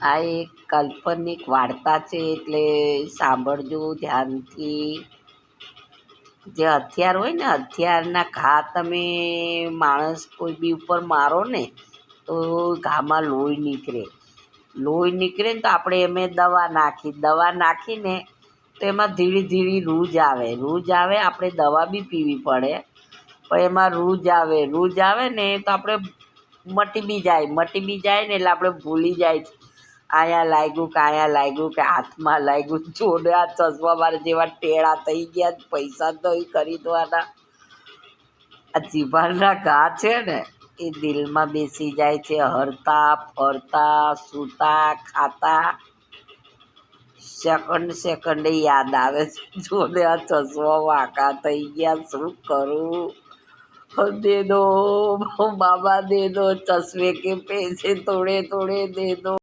આ એક કાલ્પનિક વાર્તા છે, એટલે સાંભળજો ધ્યાનથી. જે હથિયાર હોય ને, હથિયારના ઘા તમે માણસ કોઈ બી ઉપર મારો ને તો ઘામાં લોહી નીકળે. લોહી નીકળે ને તો આપણે એમે દવા નાખીને તો એમાં ધીરે ધીરે રૂજ આવે. આપણે દવા બી પીવી પડે, પણ એમાં રૂજ આવે ને તો આપણે મટી બી જાય ને એટલે આપણે ભૂલી જાય આયા લાગ્યું કે હાથમાં લાગ્યું. જોડે આ ચશ્મા મારે જેવા ટેડા થઈ ગયા, પૈસા તો ખરીદવાના. આ જીભાના ઘા છે ને એ દિલમાં બેસી જાય છે. હરતા ફરતા સૂતા ખાતા સેકન્ડે યાદ આવે છે. જોડે આ ચશ્મા વાંકા થઈ ગયા, શું કરું? દે દો બાબા, દે દો ચશ્મે કે પૈસે થોડે થોડે દે દો.